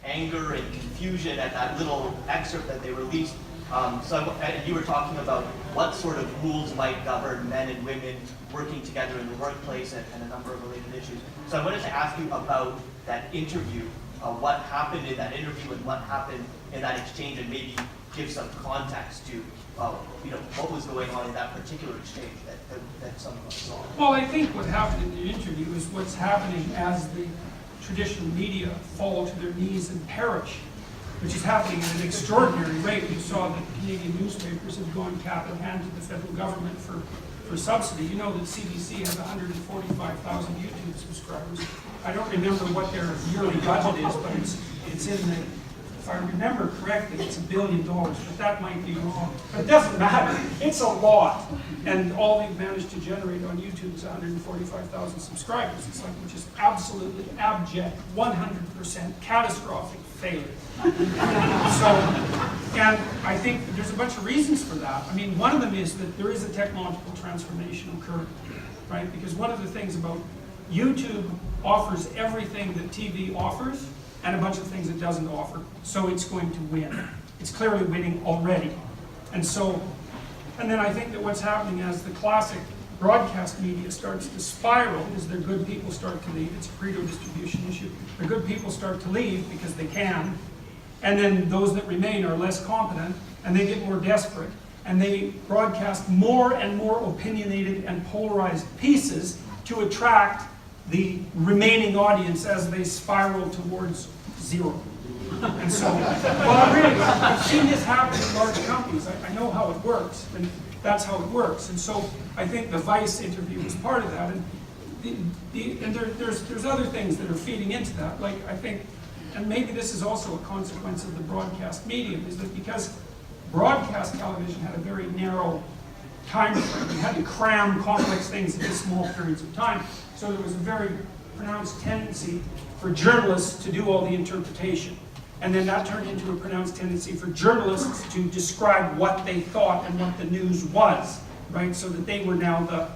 anger and confusion at that little excerpt that they released. And you were talking about what sort of rules might govern men and women working together in the workplace and a number of related issues. So I wanted to ask you about that interview, what happened in that interview and what happened in that exchange, and maybe give some context to what was going on in that particular exchange that some of us saw. Well, I think what happened in the interview is what's happening as the traditional media fall to their knees and perish, which is happening at an extraordinary rate. You saw that Canadian newspapers have gone cap in hand to the federal government for subsidy. You know that CBC has 145,000 YouTube subscribers. I don't remember what their yearly budget is, but it's in the, if I remember correctly, it's $1 billion, but that might be wrong. But it doesn't matter. It's a lot. And all they've managed to generate on YouTube is 145,000 subscribers. It's like, which is absolutely abject, 100% catastrophic failure. And I think there's a bunch of reasons for that. I mean, one of them is that there is a technological transformation occurring, right? Because one of the things about YouTube offers everything that TV offers and a bunch of things it doesn't offer. So it's going to win. It's clearly winning already. And then I think that what's happening as the classic broadcast media starts to spiral is their good people start to leave. It's a Pareto distribution issue. The good people start to leave because they can. And then those that remain are less competent and they get more desperate. And they broadcast more and more opinionated and polarized pieces to attract the remaining audience as they spiral towards zero. And so, well, really, I've seen this happen in large companies. I know how it works, and that's how it works. And so, I think the Vice interview was part of that. And there's other things that are feeding into that. Like, I think, and maybe this is also a consequence of the broadcast medium, is that because broadcast television had a very narrow time frame, you had to cram complex things into small periods of time. So there was a very pronounced tendency for journalists to do all the interpretation. And then that turned into a pronounced tendency for journalists to describe what they thought and what the news was, right? So that they were now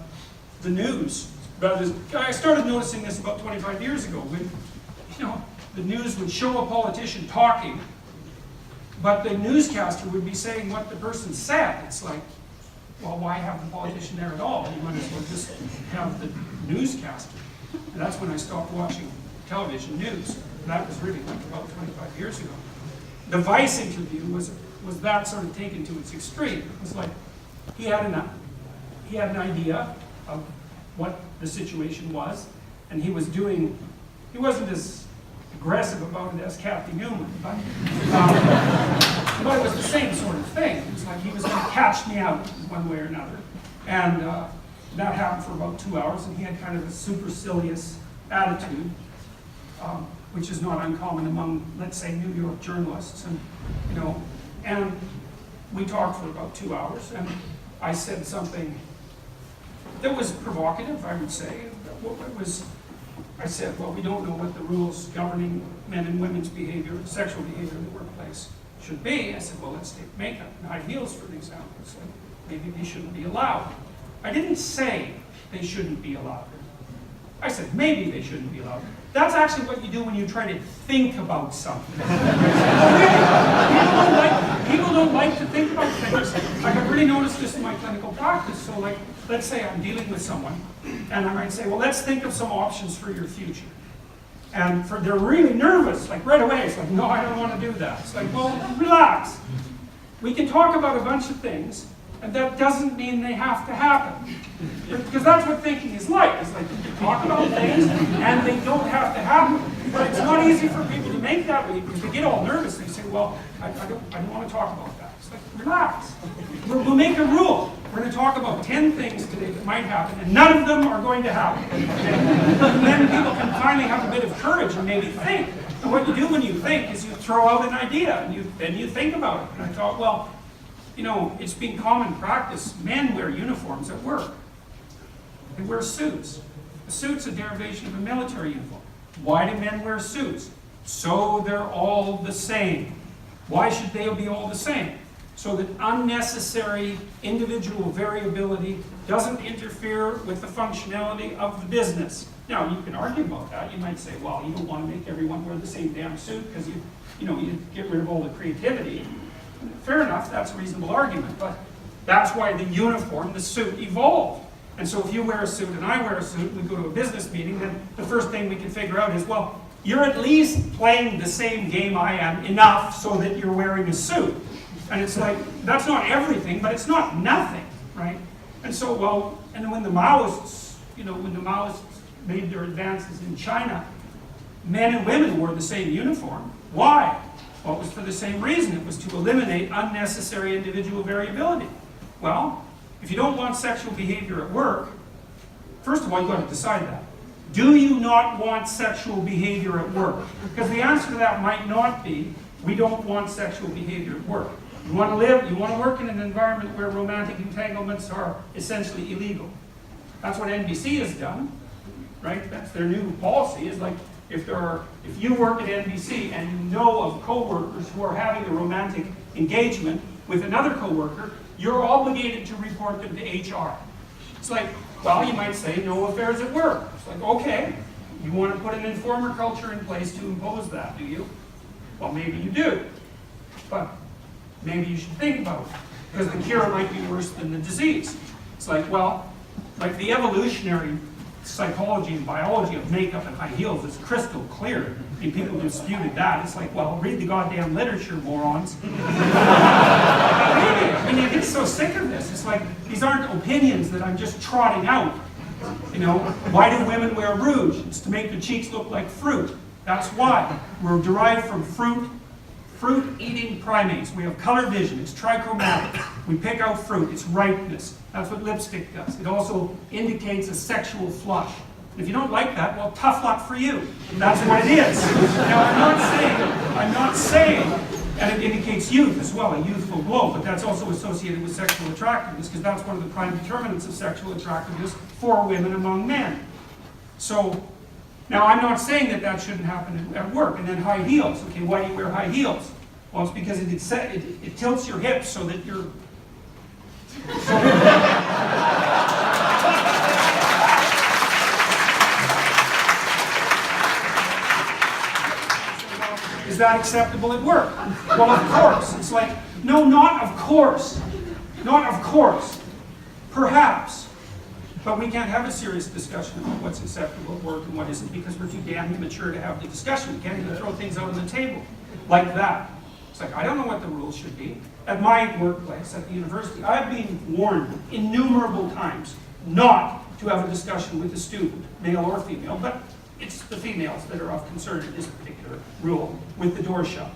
the news. I started noticing this about 25 years ago when, the news would show a politician talking, but the newscaster would be saying what the person said. It's like, well, why have the politician there at all? You might as well just have the newscaster. And that's when I stopped watching television news. And that was really like about 25 years ago. The Vice interview was that sort of taken to its extreme. It was like he had an idea of what the situation was, and he wasn't as aggressive about it as Kathy Newman, but it was the same sort of thing. It was like he was going to catch me out one way or another. And that happened for about 2 hours, and he had kind of a supercilious attitude, which is not uncommon among, let's say, New York journalists. And we talked for about 2 hours, and I said something that was provocative, I would say. I said, well, we don't know what the rules governing men and women's behavior, sexual behavior in the workplace should be. I said, well, let's take makeup and high heels for an example. So maybe they shouldn't be allowed. I didn't say they shouldn't be allowed. I said, maybe they shouldn't be allowed. That's actually what you do when you try to think about something. People don't like to think about things. Like, I've really noticed this in my clinical practice. So, like, let's say I'm dealing with someone, and I might say, well, let's think of some options for your future. And they're really nervous, like right away. It's like, no, I don't want to do that. It's like, well, relax. We can talk about a bunch of things, and that doesn't mean they have to happen. Because that's what thinking is like. It's like you talk about things, and they don't have to happen. But it's not easy for people to make that leap because they get all nervous. They say, well, I don't want to talk about that. It's like, relax. We'll make a rule. We're going to talk about 10 things today that might happen, and none of them are going to happen. And then people can finally have a bit of courage and maybe think. And what you do when you think is you throw out an idea, and then you think about it. And I thought, well, it's been common practice. Men wear uniforms at work. They wear suits. A suit's a derivation of a military uniform. Why do men wear suits? So they're all the same. Why should they be all the same? So that unnecessary individual variability doesn't interfere with the functionality of the business. Now, you can argue about that. You might say, well, you don't want to make everyone wear the same damn suit because you get rid of all the creativity. Fair enough, that's a reasonable argument, but that's why the uniform, the suit, evolved. And so if you wear a suit and I wear a suit, and we go to a business meeting, then the first thing we can figure out is, well, you're at least playing the same game I am enough so that you're wearing a suit. And it's like, that's not everything, but it's not nothing, right? And so, well, and then when the Maoists, when the Maoists made their advances in China, men and women wore the same uniform. Why? Well, it was for the same reason. It was to eliminate unnecessary individual variability. Well, if you don't want sexual behavior at work, first of all, you've got to decide that. Do you not want sexual behavior at work? Because the answer to that might not be, we don't want sexual behavior at work. You want to work in an environment where romantic entanglements are essentially illegal. That's what NBC has done, right? That's their new policy, is like, if you work at NBC and you know of coworkers who are having a romantic engagement with another coworker, you're obligated to report them to HR. It's like, well, you might say no affairs at work. It's like, okay, you want to put an informer culture in place to impose that, do you? Well, maybe you do, but maybe you should think about it, because the cure might be worse than the disease. It's like, well, like the evolutionary psychology and biology of makeup and high heels is crystal clear. I mean, people disputed that. It's like, well, read the goddamn literature, morons. Really, I mean, you get so sick of this. It's like, these aren't opinions that I'm just trotting out. Why do women wear rouge? It's to make their cheeks look like fruit. That's why. We're derived from fruit-eating primates. We have color vision. It's trichromatic. We pick out fruit. It's ripeness. That's what lipstick does. It also indicates a sexual flush. And if you don't like that, well, tough luck for you. That's what it is. Now, I'm not saying, and it indicates youth as well, a youthful glow, but that's also associated with sexual attractiveness, because that's one of the prime determinants of sexual attractiveness for women among men. So, now I'm not saying that shouldn't happen at work. And then high heels. Okay, why do you wear high heels? Well, it's because it tilts your hips so that you're... Is that acceptable at work? Well, of course. It's like, no, not of course. Not of course. Perhaps. But we can't have a serious discussion about what's acceptable at work and what isn't, because we're too damn immature to have the discussion. We can't even throw things out on the table like that. It's like, I don't know what the rules should be. At my workplace, at the university, I've been warned innumerable times not to have a discussion with a student, male or female, but it's the females that are of concern in this particular rule, with the door shut.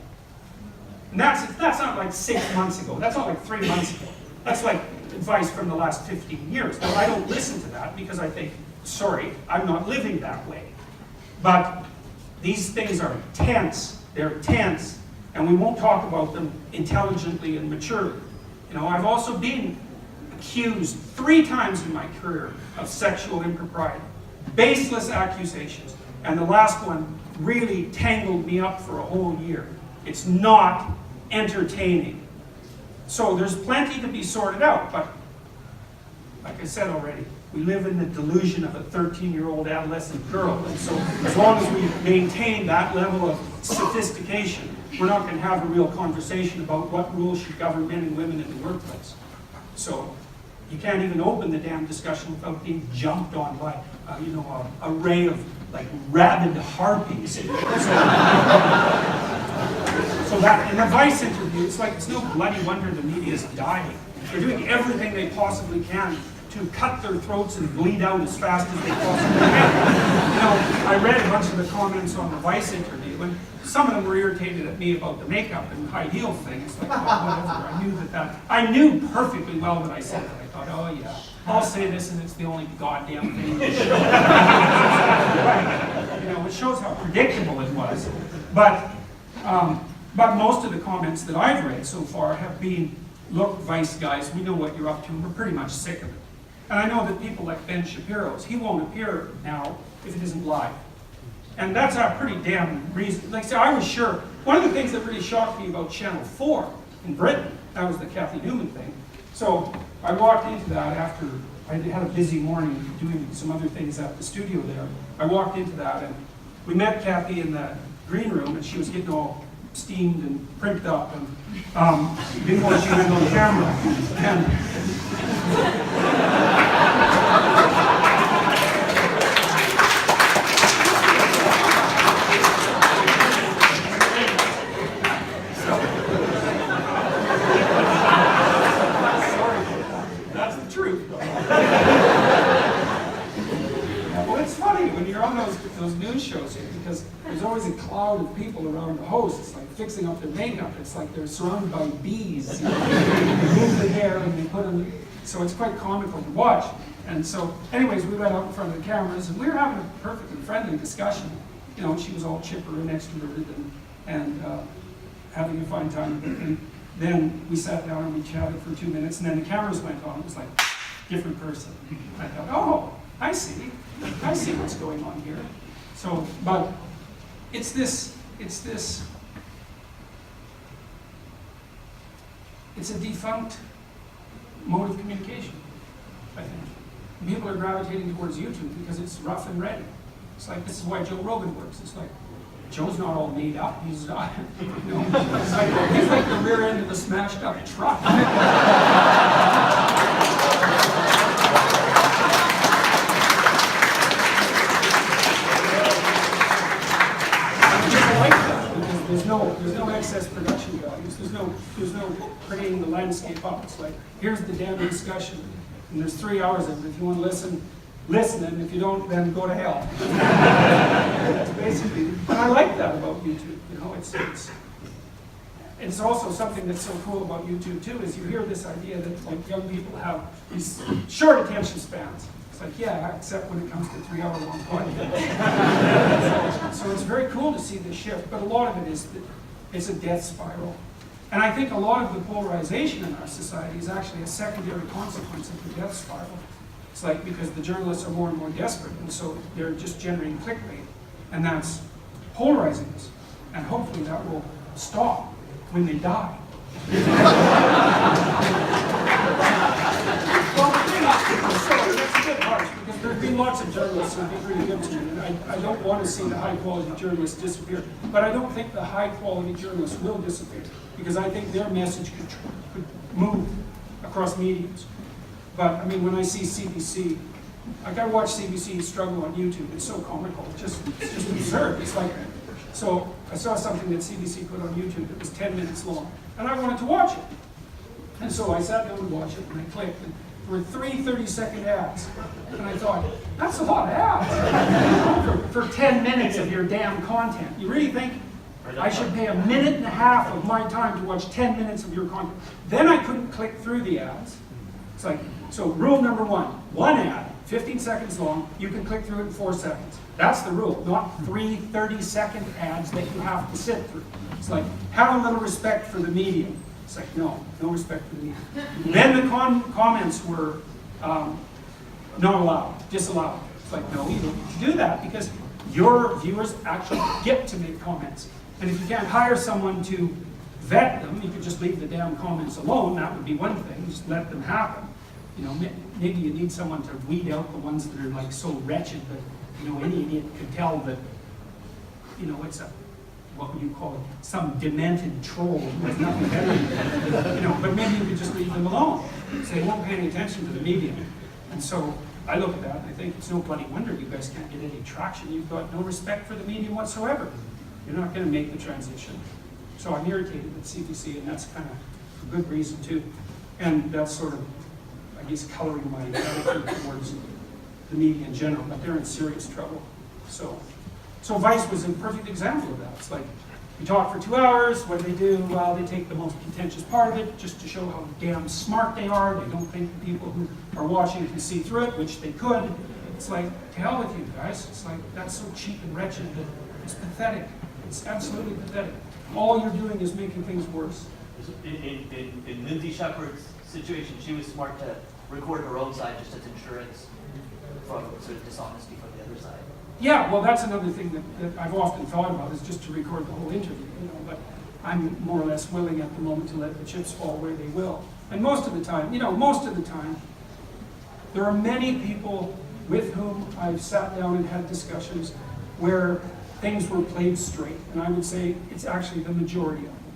And that's not like 6 months ago. That's not like 3 months ago. That's like advice from the last 15 years. Now, I don't listen to that because I think, sorry, I'm not living that way. But these things are tense. They're tense. And we won't talk about them intelligently and maturely. I've also been accused 3 times in my career of sexual impropriety. Baseless accusations. And the last one really tangled me up for a whole year. It's not entertaining. So there's plenty to be sorted out, but like I said already, we live in the delusion of a 13-year-old adolescent girl, and so as long as we maintain that level of sophistication, we're not going to have a real conversation about what rules should govern men and women in the workplace. So you can't even open the damn discussion without being jumped on by, an array of like rabid harpies. So that, in the Vice interview, it's like, it's no bloody wonder the media's dying. They're doing everything they possibly can to cut their throats and bleed out as fast as they possibly can. I read a bunch of the comments on the Vice interview, and some of them were irritated at me about the makeup and high heel thing. It's like, whatever. I knew perfectly well that I said it. I thought, oh yeah, I'll say this, and it's the only goddamn thing. It shows how predictable it was. But most of the comments that I've read so far have been, look, Vice guys, we know what you're up to, and we're pretty much sick of it. And I know that people like Ben Shapiro's, he won't appear now if it isn't live. And that's a pretty damn reason. Like I said, I was sure. One of the things that really shocked me about Channel 4 in Britain, that was the Kathy Newman thing. So I walked into that after I had a busy morning doing some other things at the studio there. I walked into that, and we met Kathy in the green room, and she was getting all steamed and primped up, and before she went on camera. And those news shows here, because there's always a cloud of people around the host. It's like fixing up their makeup. It's like they're surrounded by bees. You know? They move the hair and they put them, so it's quite comical to watch. And so, anyways, we went out in front of the cameras and we were having a perfectly friendly discussion. You know, she was all chipper and extroverted and having a fine time. And then we sat down and we chatted for 2 minutes, and then the cameras went on. It was like, different person. I thought, oh, I see what's going on here. So, but it's a defunct mode of communication, I think. People are gravitating towards YouTube because it's rough and ready. It's like, this is why Joe Rogan works. It's like, Joe's not all made up. He's not, you know, he's like the rear end of a smashed up truck. There's no excess production values. There's no bringing the landscape up. It's like, here's the damn discussion, and there's 3 hours of it. If you want to listen, and if you don't, then go to hell. That's basically. And I like that about YouTube. You know, it's also something that's so cool about YouTube too. Is you hear this idea that like young people have these short attention spans. It's like, yeah, except when it comes to 3 hour long podcasts. So it's very cool to see this shift, but a lot of it is that it's a death spiral. And I think a lot of the polarization in our society is actually a secondary consequence of the death spiral. It's like, because the journalists are more and more desperate, and so they're just generating clickbait, and that's polarizing us. And hopefully that will stop when they die. Because there have been lots of journalists who have been really good to me, and I don't want to see the high-quality journalists disappear. But I don't think the high-quality journalists will disappear, because I think their message could move across mediums. But, I mean, when I see CBC, like I watch CBC struggle on YouTube, it's so comical, it's just absurd. It's like, so I saw something that CBC put on YouTube that was 10 minutes long, and I wanted to watch it. And so I sat down to watch it, and I clicked, and there were 3 30-second ads. And I thought, that's a lot of ads for 10 minutes of your damn content. You really think I should pay 1.5 minutes of my time to watch 10 minutes of your content? Then I couldn't click through the ads. It's like, so rule number one ad, 15 seconds long, you can click through it in 4 seconds. That's the rule, not 3 30-second ads that you have to sit through. It's like, have a little respect for the medium. It's like, no respect for the medium. Then the comments were not allowed, disallowed. It's like, no, you don't do that because your viewers actually get to make comments. And if you can't hire someone to vet them, you could just leave the damn comments alone. That would be one thing, just let them happen. You know, maybe you need someone to weed out the ones that are like so wretched that, you know, any idiot could tell that, you know, it's a, what would you call it, some demented troll who has nothing better than, you know, but maybe you could just leave them alone. So they won't pay any attention to the medium. And so I look at that and I think it's no bloody wonder you guys can't get any traction. You've got no respect for the medium whatsoever. You're not going to make the transition. So I'm irritated with CBC, and that's kind of a good reason too. And that's sort of, I guess, coloring my attitude towards the media in general, but they're in serious trouble. So Vice was a perfect example of that. It's like, we talk for 2 hours, what do? Well, they take the most contentious part of it, just to show how damn smart they are. They don't think the people who are watching it can see through it, which they could. It's like, to hell with you guys. It's like, that's so cheap and wretched that it's pathetic. It's absolutely pathetic. All you're doing is making things worse. In Lindsay Shepard's situation, she was smart to record her own side just as insurance from sort of dishonesty from the other side. Yeah, well, that's another thing that I've often thought about, is just to record the whole interview, you know, but I'm more or less willing at the moment to let the chips fall where they will. And most of the time, There are many people with whom I've sat down and had discussions where things were played straight, and I would say it's actually the majority of them.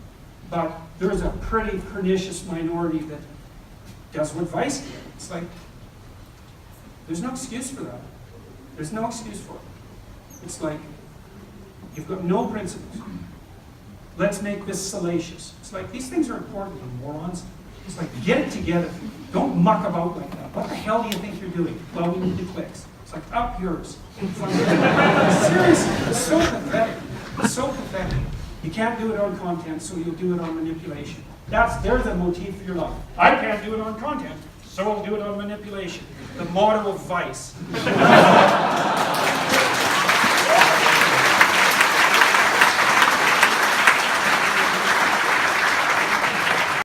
But there's a pretty pernicious minority that does what Vice did. It's like, there's no excuse for that. There's no excuse for it. It's like, you've got no principles. Let's make this salacious. It's like, these things are important, you morons. It's like, get it together. Don't muck about like that. What the hell do you think you're doing? Well, we need the clicks. It's like, up yours. Seriously, it's so pathetic. It's so pathetic. You can't do it on content, so you'll do it on manipulation. There's a motif for your life. I can't do it on content, so I'll do it on manipulation. The motto of Vice.